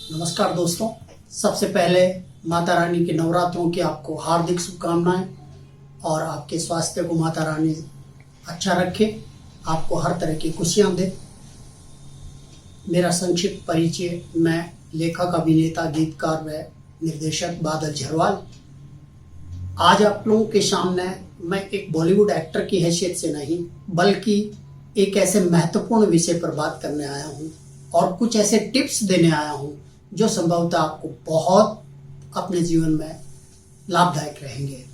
नमस्कार दोस्तों, सबसे पहले माता रानी के नवरात्रों की आपको हार्दिक शुभकामनाएं और आपके स्वास्थ्य को माता रानी अच्छा रखे, आपको हर तरह की खुशियां दे। मेरा संक्षिप्त परिचय, मैं लेखक, अभिनेता, गीतकार व निर्देशक बादल झरवाल। आज आप लोगों के सामने मैं एक बॉलीवुड एक्टर की हैसियत से नहीं बल्कि एक ऐसे महत्वपूर्ण विषय पर बात करने आया हूँ और कुछ ऐसे टिप्स देने आया हूँ जो संभवतः आपको बहुत अपने जीवन में लाभदायक रहेंगे।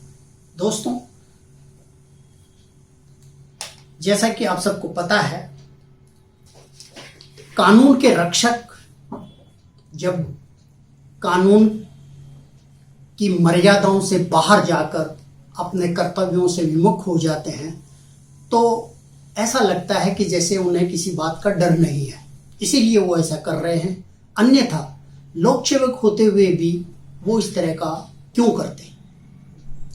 दोस्तों, जैसा कि आप सबको पता है, कानून के रक्षक जब कानून की मर्यादाओं से बाहर जाकर अपने कर्तव्यों से विमुख हो जाते हैं तो ऐसा लगता है कि जैसे उन्हें किसी बात का डर नहीं है, इसीलिए वो ऐसा कर रहे हैं। अन्यथा लोक सेवक होते हुए भी वो इस तरह का क्यों करते?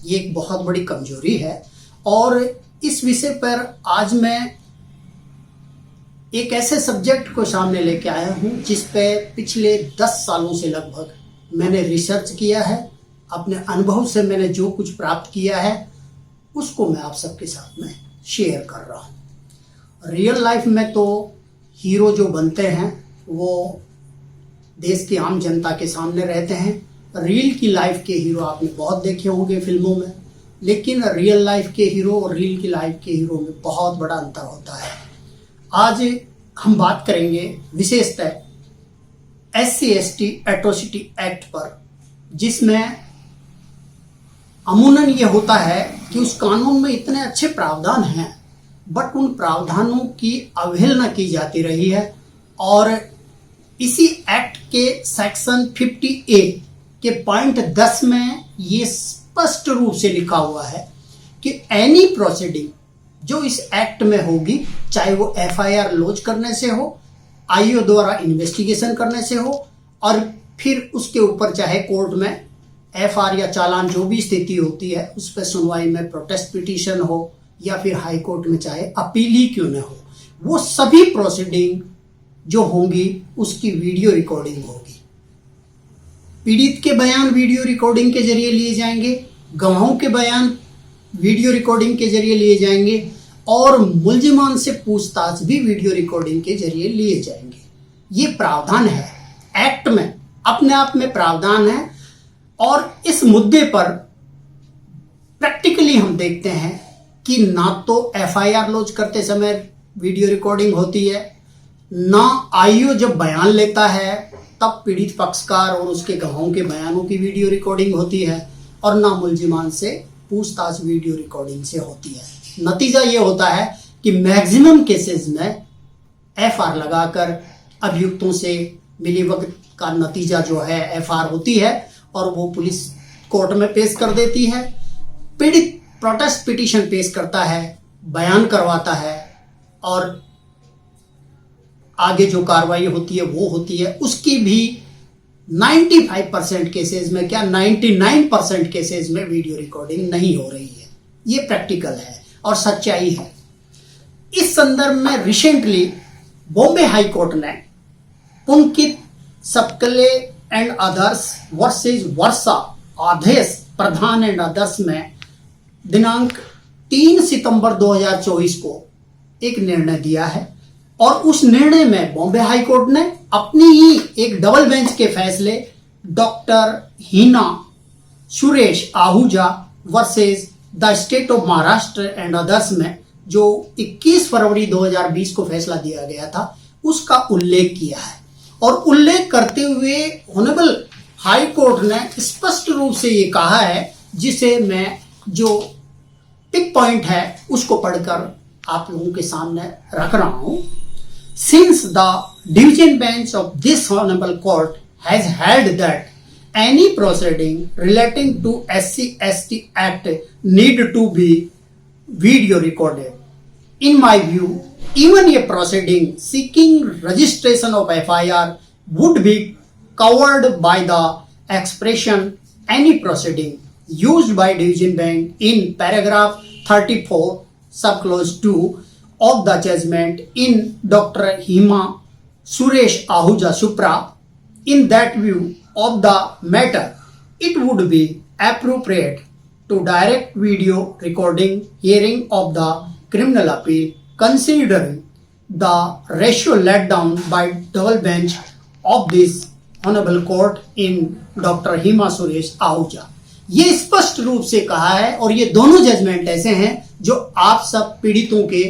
ये एक बहुत बड़ी कमजोरी है और इस विषय पर आज मैं एक ऐसे सब्जेक्ट को सामने लेके आया हूं जिस पे पिछले 10 सालों से लगभग मैंने रिसर्च किया है। अपने अनुभव से मैंने जो कुछ प्राप्त किया है उसको मैं आप सबके साथ में शेयर कर रहा हूं। रियल लाइफ में तो हीरो जो बनते हैं वो देश की आम जनता के सामने रहते हैं। रील की लाइफ के हीरो आपने बहुत देखे होंगे फिल्मों में, लेकिन रियल लाइफ के हीरो और रील की लाइफ के हीरो में बहुत बड़ा अंतर होता है। आज हम बात करेंगे विशेषतः SC/ST एट्रोसिटी एक्ट पर, जिसमें अमूमन ये होता है कि उस कानून में इतने अच्छे प्रावधान हैं बट उन प्रावधानों की अवहेलना की जाती रही है। और इसी एक्ट के सेक्शन 50A के पॉइंट 10 में ये स्पष्ट रूप से लिखा हुआ है कि एनी प्रोसीडिंग जो इस एक्ट में होगी, चाहे वो FIR लॉन्च करने से हो, IO द्वारा इन्वेस्टिगेशन करने से हो, और फिर उसके ऊपर चाहे कोर्ट में FR या चालान जो भी स्थिति होती है उस पर सुनवाई में प्रोटेस्ट पिटीशन हो या फिर हाई कोर्ट में चाहे अपील ही क्यों न हो, वो सभी प्रोसीडिंग जो होंगी उसकी वीडियो रिकॉर्डिंग होगी। पीड़ित के बयान वीडियो रिकॉर्डिंग के जरिए लिए जाएंगे, गवाहों के बयान वीडियो रिकॉर्डिंग के जरिए लिए जाएंगे और मुल्जिमान से पूछताछ भी वीडियो रिकॉर्डिंग के जरिए लिए जाएंगे। ये प्रावधान है एक्ट में, अपने आप में प्रावधान है। और इस मुद्दे पर प्रैक्टिकली हम देखते हैं कि ना तो FIR लॉन्च करते समय वीडियो रिकॉर्डिंग होती है, ना IO जब बयान लेता है तब पीड़ित पक्षकार और उसके गवाहों के बयानों की वीडियो रिकॉर्डिंग होती है, और ना मुल्जिमान से पूछताछ वीडियो रिकॉर्डिंग से होती है। नतीजा ये होता है कि मैक्सिमम केसेस में FR लगाकर अभियुक्तों से मिलीभगत का नतीजा जो है FR होती है और वो पुलिस कोर्ट में पेश कर देती है। पीड़ित प्रोटेस्ट पिटीशन पेश करता है, बयान करवाता है और आगे जो कार्रवाई होती है वो होती है। उसकी भी 95% केसेस में, क्या 99% केसेस में वीडियो रिकॉर्डिंग नहीं हो रही है। ये प्रैक्टिकल है और सच्चाई है। इस संदर्भ में रिसेंटली बॉम्बे हाई कोर्ट ने Pulkit, Sapkale and others versus Varsha Adesh Pradhan and others में दिनांक 3 सितंबर 2024 को एक निर्णय दिया है। और उस निर्णय में बॉम्बे हाई कोर्ट ने अपनी ही एक डबल बेंच के फैसले doctor Heena Suresh Ahuja versus the state of Maharashtra and others में जो 21 फरवरी 2020 को फैसला दिया गया था उसका उल्लेख किया है। और उल्लेख करते हुए ऑनरेबल हाई कोर्ट ने स्पष्ट रूप से ये कहा है, जिसे मैं जो पिक पॉइंट है उसको पढ़कर आप लोगों के सामने रख रहा हूं। Since the division bench of this honorable court has held that any proceeding relating to SC/ST Act need to be video recorded. In my view, even a proceeding seeking registration of FIR would be covered by the expression any proceeding used by division bench in paragraph 34 subclause 2 of the judgment in Dr. Hima Suresh Ahuja Supra In that view of the matter, it would be appropriate to direct video recording hearing of the criminal appeal, considering the ratio laid down by double bench of this honorable court in doctor Hima Suresh Ahuja. ये स्पष्ट रूप से कहा है और ये दोनों judgement ऐसे हैं जो आप सब पीड़ितों के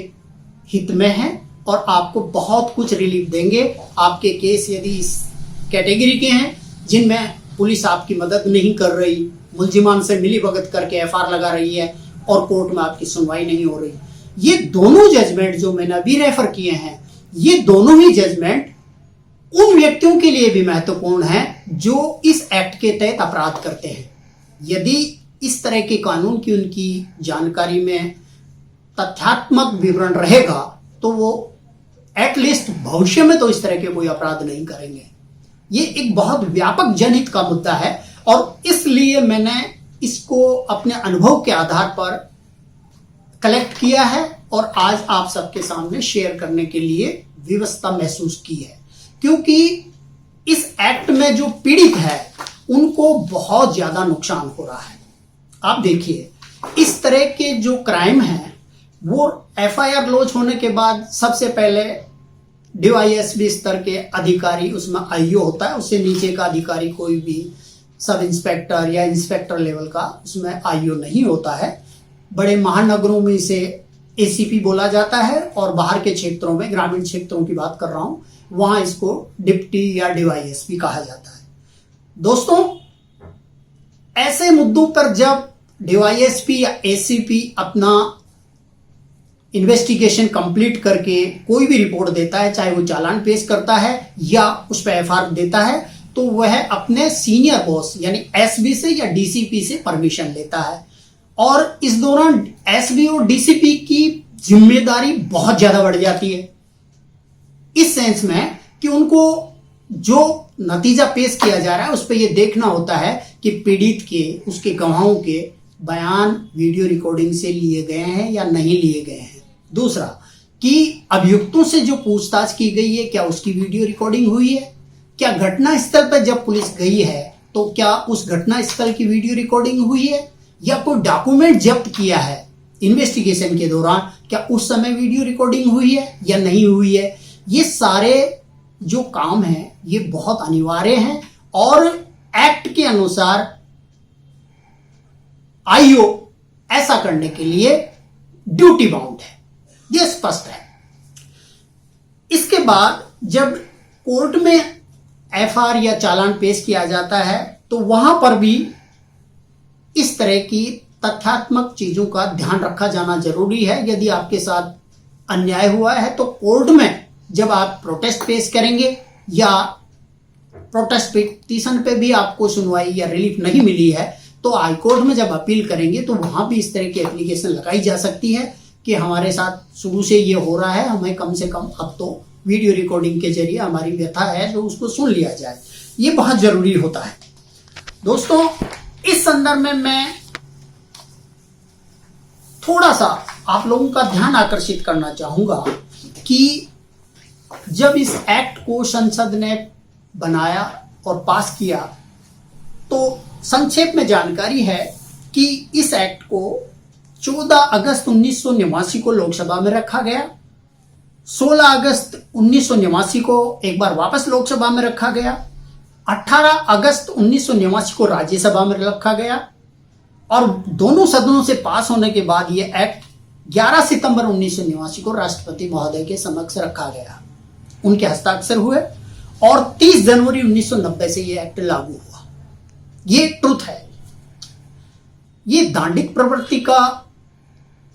हित में हैं और आपको बहुत कुछ रिलीफ देंगे। आपके केस यदि इस कैटेगरी के हैं जिनमें पुलिस आपकी मदद नहीं कर रही, मुलजिमान से मिली भगत करके एफआईआर लगा रही है और कोर्ट में आपकी सुनवाई नहीं हो रही, ये दोनों जजमेंट जो मैंने अभी रेफर किए हैं, ये दोनों ही जजमेंट उन व्यक्तियों के लिए भी महत्वपूर्ण हैं जो इस एक्ट के तहत अपराध करते हैं। यदि इस तरह के कानून की उनकी जानकारी में तथ्यात्मक विवरण रहेगा तो वो एटलीस्ट भविष्य में तो इस तरह के कोई अपराध नहीं करेंगे। ये एक बहुत व्यापक जनहित का मुद्दा है और इसलिए मैंने इसको अपने अनुभव के आधार पर कलेक्ट किया है और आज आप सबके सामने शेयर करने के लिए व्यवस्था महसूस की है, क्योंकि इस एक्ट में जो पीड़ित है उनको बहुत ज्यादा नुकसान हो रहा है। आप देखिए, इस तरह के जो क्राइम हैं वो एफआईआर लॉन्च होने के बाद सबसे पहले डीवाईएसपी स्तर के अधिकारी, उसमें आईओ होता है, उससे नीचे का अधिकारी कोई भी सब इंस्पेक्टर या इंस्पेक्टर लेवल का उसमें आईओ नहीं होता है। बड़े महानगरों में इसे एसीपी बोला जाता है और बाहर के क्षेत्रों में, ग्रामीण क्षेत्रों की बात कर रहा हूं, वहां इसको डिप्टी या डीवाईएसपी कहा जाता है। दोस्तों, ऐसे मुद्दों पर जब डीवाईएसपी या एसीपी अपना इन्वेस्टिगेशन कंप्लीट करके कोई भी रिपोर्ट देता है, चाहे वो चालान पेश करता है या उस पर एफआईआर देता है, तो वह अपने सीनियर बॉस यानी एसबी से या डीसीपी से परमिशन लेता है और इस दौरान एसबी और डीसीपी की जिम्मेदारी बहुत ज्यादा बढ़ जाती है, इस सेंस में कि उनको जो नतीजा पेश किया जा रहा है उस पर यह देखना होता है कि पीड़ित के, उसके गवाहों के बयान वीडियो रिकॉर्डिंग से लिए गए हैं या नहीं लिए गए हैं। दूसरा, कि अभियुक्तों से जो पूछताछ की गई है क्या उसकी वीडियो रिकॉर्डिंग हुई है, क्या घटना स्थल पर जब पुलिस गई है तो क्या उस घटना स्थल की वीडियो रिकॉर्डिंग हुई है, या कोई डॉक्यूमेंट जब्त किया है इन्वेस्टिगेशन के दौरान, क्या उस समय वीडियो रिकॉर्डिंग हुई है या नहीं हुई है। ये सारे जो काम हैं ये बहुत अनिवार्य हैं और एक्ट के अनुसार आईओ ऐसा करने के लिए ड्यूटी बाउंड है, यह स्पष्ट है। इसके बाद जब कोर्ट में एफआईआर या चालान पेश किया जाता है तो वहां पर भी इस तरह की तथ्यात्मक चीजों का ध्यान रखा जाना जरूरी है। यदि आपके साथ अन्याय हुआ है तो कोर्ट में जब आप प्रोटेस्ट पेश करेंगे या प्रोटेस्ट पिटीशन पे भी आपको सुनवाई या रिलीफ नहीं मिली है तो हाईकोर्ट में जब अपील करेंगे तो वहां भी इस तरह की एप्लीकेशन लगाई जा सकती है कि हमारे साथ शुरू से ये हो रहा है, हमें कम से कम अब तो वीडियो रिकॉर्डिंग के जरिए हमारी व्यथा है जो उसको सुन लिया जाए। ये बहुत जरूरी होता है। दोस्तों, इस संदर्भ में मैं थोड़ा सा आप लोगों का ध्यान आकर्षित करना चाहूंगा कि जब इस एक्ट को संसद ने बनाया और पास किया तो संक्षेप में जानकारी है कि इस एक्ट को 14 अगस्त 1989 को लोकसभा में रखा गया, 16 अगस्त 1989 को एक बार वापस लोकसभा में रखा गया, 18 अगस्त 1989 को राज्यसभा में रखा गया और दोनों सदनों से पास होने के बाद यह एक्ट 11 सितंबर 1989 को राष्ट्रपति महोदय के समक्ष रखा गया, उनके हस्ताक्षर हुए और 30 जनवरी 1990 से यह एक्ट लागू हुआ। ये ट्रुथ है। ये दांडिक प्रवृत्ति का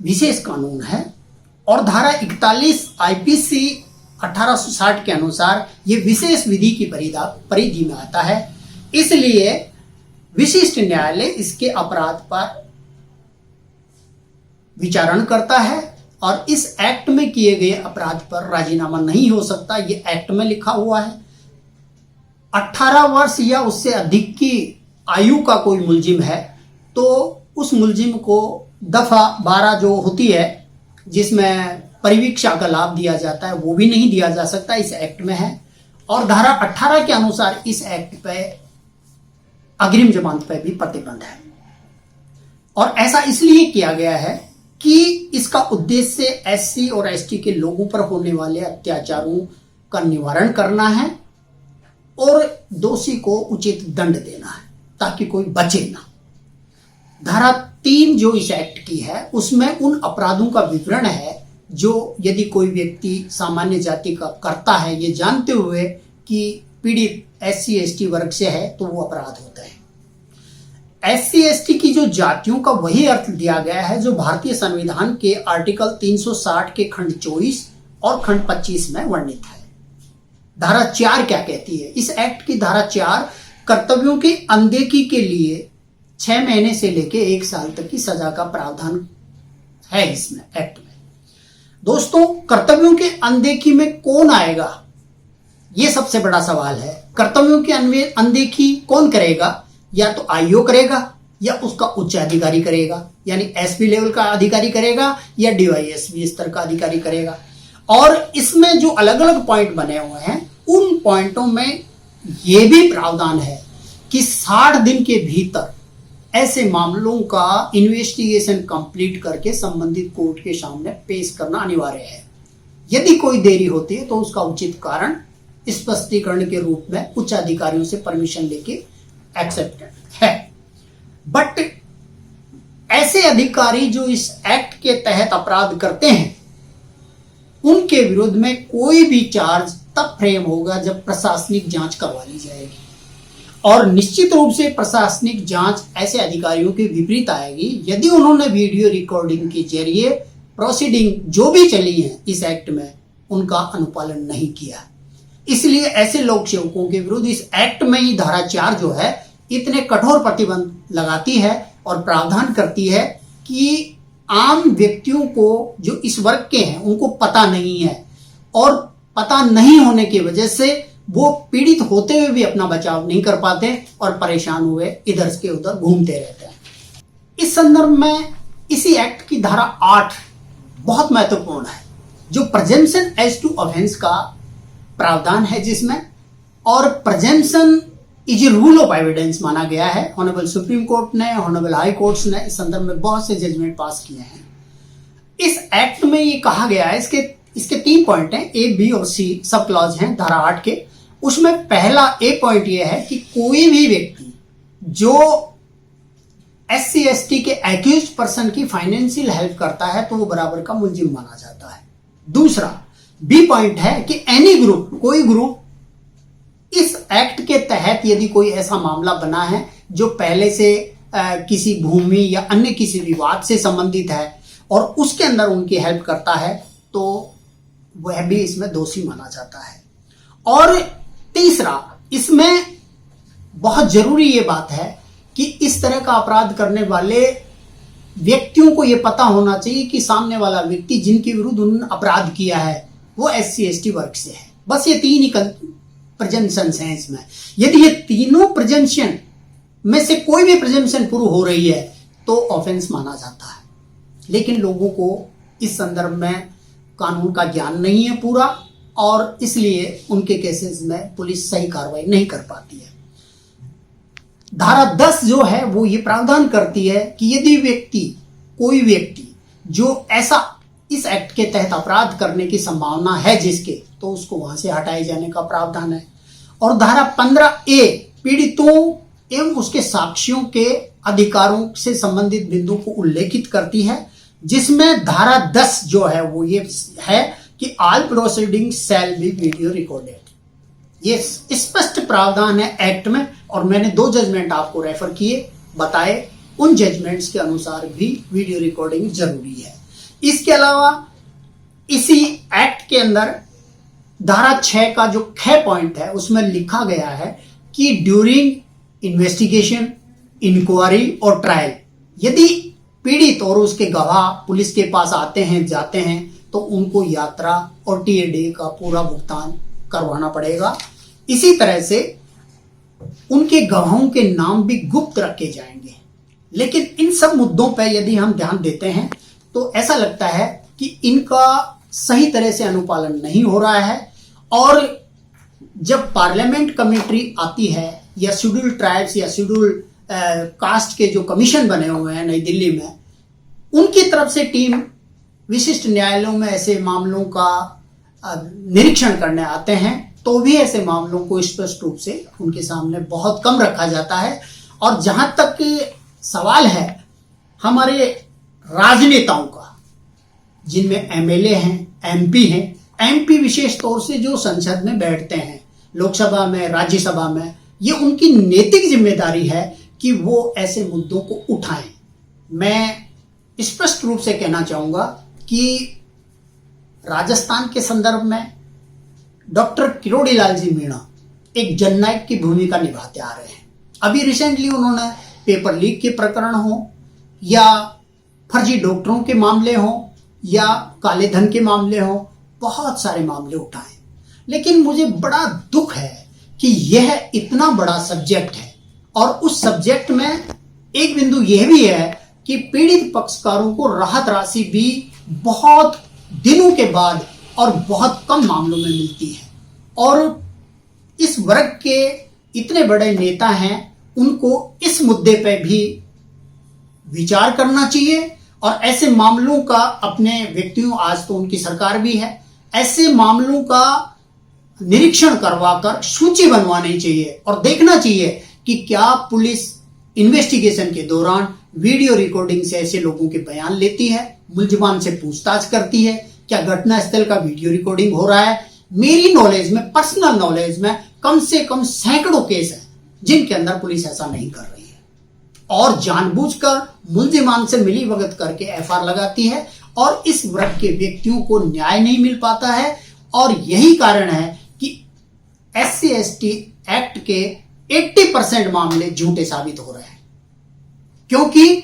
विशेष कानून है और धारा 41 आईपीसी 1860 के अनुसार ये विशेष विधि की परिधि में आता है। इसलिए विशिष्ट न्यायालय इसके अपराध पर विचारण करता है और इस एक्ट में किए गए अपराध पर राजीनामा नहीं हो सकता। ये एक्ट में लिखा हुआ है। 18 वर्ष या उससे अधिक की आयु का कोई मुलजिम है तो उस मुलजिम को दफा 12 जो होती है जिसमें परिवीक्षा का लाभ दिया जाता है वो भी नहीं दिया जा सकता, इस एक्ट में है। और धारा 18 के अनुसार इस एक्ट पे अग्रिम जमानत पे भी प्रतिबंध है। और ऐसा इसलिए किया गया है कि इसका उद्देश्य एससी और एसटी के लोगों पर होने वाले अत्याचारों का निवारण करना है और दोषी को उचित दंड देना है ताकि कोई बचे ना। धारा 3 जो इस एक्ट की है उसमें उन अपराधों का विवरण है जो यदि कोई व्यक्ति सामान्य जाति का करता है ये जानते हुए कि पीड़ित एससी एसटी वर्ग से है तो वो अपराध होता है। एससी एसटी की जो जातियों का वही अर्थ दिया गया है जो भारतीय संविधान के आर्टिकल 360 के खंड 24 और खंड 25 में वर्णित है। धारा 4 क्या कहती है? इस एक्ट की धारा 4 कर्तव्यों की अनदेखी के लिए 6 महीने से लेके 1 साल तक की सजा का प्रावधान है इसमें एक्ट में। दोस्तों, कर्तव्यों की अनदेखी में कौन आएगा ये सबसे बड़ा सवाल है। कर्तव्यों की अनदेखी कौन करेगा? या तो आईओ करेगा या उसका उच्च अधिकारी करेगा, यानी एसपी लेवल का अधिकारी करेगा या डीवाईएसपी स्तर का अधिकारी करेगा। और इसमें जो अलग अलग पॉइंट बने हुए हैं उन पॉइंटों में यह भी प्रावधान है कि 60 दिन के भीतर ऐसे मामलों का इन्वेस्टिगेशन कंप्लीट करके संबंधित कोर्ट के सामने पेश करना अनिवार्य है। यदि कोई देरी होती है तो उसका उचित कारण स्पष्टीकरण के रूप में उच्च अधिकारियों से परमिशन लेके एक्सेप्टेड है। बट ऐसे अधिकारी जो इस एक्ट के तहत अपराध करते हैं उनके विरुद्ध में कोई भी चार्ज तब फ्रेम होगा जब प्रशासनिक जांच करवा ली जाएगी। और निश्चित रूप से प्रशासनिक जांच ऐसे अधिकारियों के विपरीत आएगी यदि उन्होंने वीडियो रिकॉर्डिंग के जरिए प्रोसीडिंग जो भी चली है इस एक्ट में उनका अनुपालन नहीं किया। इसलिए ऐसे लोक सेवकों के विरुद्ध इस एक्ट में ही धारा 4 जो है इतने कठोर प्रतिबंध लगाती है और प्रावधान करती है कि आम व्यक्तियों को जो इस वर्ग के हैं उनको पता नहीं है और पता नहीं होने की वजह से वो पीड़ित होते हुए भी अपना बचाव नहीं कर पाते और परेशान हुए इधर से उधर घूमते रहते हैं। इस संदर्भ में इसी एक्ट की धारा 8 बहुत महत्वपूर्ण है जो प्रेजम्पशन एज टू ऑफेंस का प्रावधान है जिसमें, और presumption is a rule of evidence माना गया है। ऑनरेबल सुप्रीम कोर्ट ने, ऑनरेबल हाई कोर्ट्स ने इस संदर्भ में बहुत से जजमेंट पास किए हैं। इस एक्ट में ये कहा गया है, इसके 3 पॉइंट हैं, ए बी और सी सब क्लॉज हैं धारा 8 के। उसमें पहला ए पॉइंट ये है कि कोई भी व्यक्ति जो एससी एसटी के एक्यूज पर्सन की फाइनेंशियल हेल्प करता है तो वो बराबर का मुलजिम माना जाता है। दूसरा बी पॉइंट है कि एनी ग्रुप, कोई ग्रुप इस एक्ट के तहत यदि कोई ऐसा मामला बना है जो पहले से किसी भूमि या अन्य किसी विवाद से संबंधित है और उसके अंदर उनकी हेल्प करता है तो वह भी इसमें दोषी माना जाता है। और तीसरा, इसमें बहुत जरूरी ये बात है कि इस तरह का अपराध करने वाले व्यक्तियों को यह पता होना चाहिए कि सामने वाला व्यक्ति जिनके विरुद्ध उन्होंने अपराध किया है वो एससी एसटी वर्ग से है। बस ये 3 ही प्रेजम्पशंस हैं इसमें। यदि ये तीनों प्रेजम्पशन में से कोई भी प्रेजम्पशन प्रूव हो रही है तो ऑफेंस माना जाता है। लेकिन लोगों को इस संदर्भ में कानून का ज्ञान नहीं है पूरा और इसलिए उनके केसेस में पुलिस सही कार्रवाई नहीं कर पाती है। धारा 10 जो है वो ये प्रावधान करती है कि यदि कोई व्यक्ति जो ऐसा इस एक्ट के तहत अपराध करने की संभावना है जिसके, तो उसको वहां से हटाए जाने का प्रावधान है। और धारा 15A पीड़ितों एवं उसके साक्षियों के अधिकारों से संबंधित बिंदु को उल्लेखित करती है, जिसमें धारा 10 जो है वो ये है कि all proceeding shall be video recorded. ये स्पष्ट प्रावधान है एक्ट में और मैंने 2 जजमेंट आपको रेफर किए, बताए, उन जजमेंट्स के अनुसार भी वीडियो रिकॉर्डिंग जरूरी है। इसके अलावा इसी एक्ट के अंदर धारा 6 का जो ख पॉइंट है उसमें लिखा गया है कि ड्यूरिंग इन्वेस्टिगेशन, इंक्वायरी और ट्रायल यदि पीड़ित और उसके गवाह पुलिस के पास आते हैं जाते हैं तो उनको यात्रा और टीएडी का पूरा भुगतान करवाना पड़ेगा। इसी तरह से उनके गवाहों के नाम भी गुप्त रखे जाएंगे। लेकिन इन सब मुद्दों पर यदि हम ध्यान देते हैं तो ऐसा लगता है कि इनका सही तरह से अनुपालन नहीं हो रहा है और जब पार्लियामेंट कमेटी आती है या शेड्यूल ट्राइब्स या शेड्यूल कास्ट के जो कमीशन बने हुए हैं नई दिल्ली में, उनकी तरफ से टीम विशिष्ट न्यायालयों में ऐसे मामलों का निरीक्षण करने आते हैं, तो भी ऐसे मामलों को स्पष्ट रूप से उनके सामने बहुत कम रखा जाता है। और जहां तक सवाल है हमारे राजनेताओं का, जिनमें एमएलए हैं, एमपी हैं, एमपी विशेष तौर से जो संसद में बैठते हैं, लोकसभा में, राज्यसभा में, ये उनकी नैतिक जिम्मेदारी है कि वो ऐसे मुद्दों को उठाएं। मैं स्पष्ट रूप से कहना चाहूंगा कि राजस्थान के संदर्भ में डॉक्टर किरोड़ीलाल जी मीणा एक जननायक की भूमिका निभाते आ रहे हैं। अभी रिसेंटली उन्होंने पेपर लीक के प्रकरण हो या फर्जी डॉक्टरों के मामले हो या काले धन के मामले हो, बहुत सारे मामले उठाए। लेकिन मुझे बड़ा दुख है कि यह इतना बड़ा सब्जेक्ट है और उस सब्जेक्ट में एक बिंदु यह भी है कि पीड़ित पक्षकारों को राहत राशि भी बहुत दिनों के बाद और बहुत कम मामलों में मिलती है। और इस वर्ग के इतने बड़े नेता हैं, उनको इस मुद्दे पे भी विचार करना चाहिए और ऐसे मामलों का अपने व्यक्तियों, आज तो उनकी सरकार भी है, ऐसे मामलों का निरीक्षण करवाकर सूची बनवानी चाहिए और देखना चाहिए कि क्या पुलिस इन्वेस्टिगेशन के दौरान वीडियो रिकॉर्डिंग से ऐसे लोगों के बयान लेती है, मुलजिमान से पूछताछ करती है, क्या घटनास्थल का वीडियो रिकॉर्डिंग हो रहा है। मेरी नॉलेज में, पर्सनल नॉलेज में कम से कम सैकड़ों केस हैं जिनके अंदर पुलिस ऐसा नहीं कर रही है और जानबूझकर मुलजिमान से मिली भगत करके एफआईआर लगाती है और इस वर्ग के व्यक्तियों को न्याय नहीं मिल पाता है। और यही कारण है कि SC/ST एक्ट के 80% मामले झूठे साबित हो रहे हैं, क्योंकि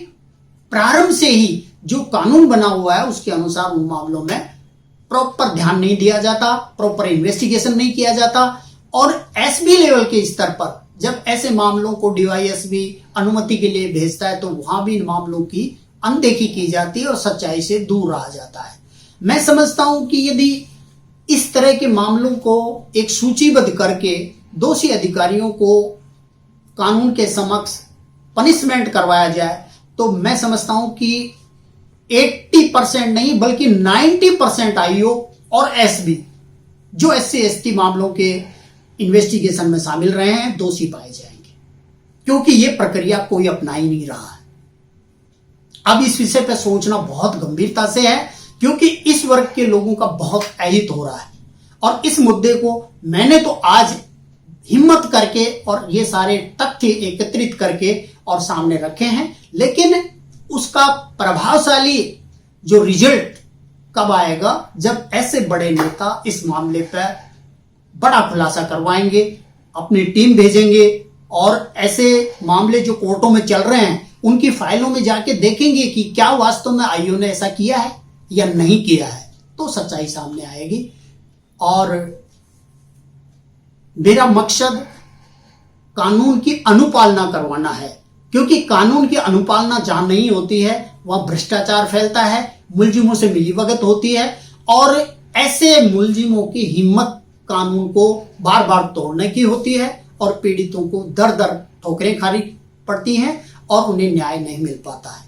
प्रारंभ से ही जो कानून बना हुआ है उसके अनुसार उन मामलों में प्रॉपर ध्यान नहीं दिया जाता, प्रॉपर इन्वेस्टिगेशन नहीं किया जाता। और एसबी लेवल के स्तर पर जब ऐसे मामलों को DYSP अनुमति के लिए भेजता है तो वहां भी इन मामलों की अनदेखी की जाती है और सच्चाई से दूर रहा जाता है। मैं समझता हूं कि यदि इस तरह के मामलों को एक सूचीबद्ध करके दोषी अधिकारियों को कानून के समक्ष पनिशमेंट करवाया जाए तो मैं समझता हूं कि 80% नहीं बल्कि 90% IO और SB जो SC/ST मामलों के इन्वेस्टिगेशन में शामिल रहे हैं दोषी पाए जाएंगे, क्योंकि यह प्रक्रिया कोई अपना ही नहीं रहा है। अब इस विषय पर सोचना बहुत गंभीरता से है, क्योंकि इस वर्ग के लोगों का बहुत अहित हो रहा है और इस मुद्दे को मैंने तो आज हिम्मत करके और ये सारे तथ्य एकत्रित करके और सामने रखे हैं, लेकिन उसका प्रभावशाली जो रिजल्ट कब आएगा जब ऐसे बड़े नेता इस मामले पर बड़ा खुलासा करवाएंगे, अपनी टीम भेजेंगे और ऐसे मामले जो कोर्टों में चल रहे हैं उनकी फाइलों में जाके देखेंगे कि क्या वास्तव में IO ने ऐसा किया है या नहीं किया है, तो सच्चाई सामने आएगी। और मेरा मकसद कानून की अनुपालना करवाना है, क्योंकि कानून की अनुपालना जहां नहीं होती है वहां भ्रष्टाचार फैलता है, मुलजिमों से मिलीभगत होती है और ऐसे मुलजिमों की हिम्मत कानून को बार बार तोड़ने की होती है और पीड़ितों को दर दर ठोकरें खानी पड़ती हैं और उन्हें न्याय नहीं मिल पाता है।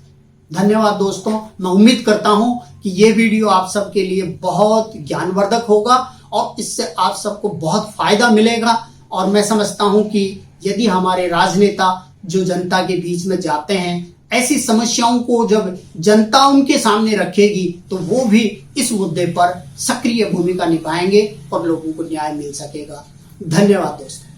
धन्यवाद दोस्तों, मैं उम्मीद करता हूं कि ये वीडियो आप सबके लिए बहुत ज्ञानवर्धक होगा और इससे आप सबको बहुत फायदा मिलेगा। और मैं समझता हूं कि यदि हमारे राजनेता जो जनता के बीच में जाते हैं, ऐसी समस्याओं को जब जनता उनके सामने रखेगी तो वो भी इस मुद्दे पर सक्रिय भूमिका निभाएंगे और लोगों को न्याय मिल सकेगा। धन्यवाद दोस्तों।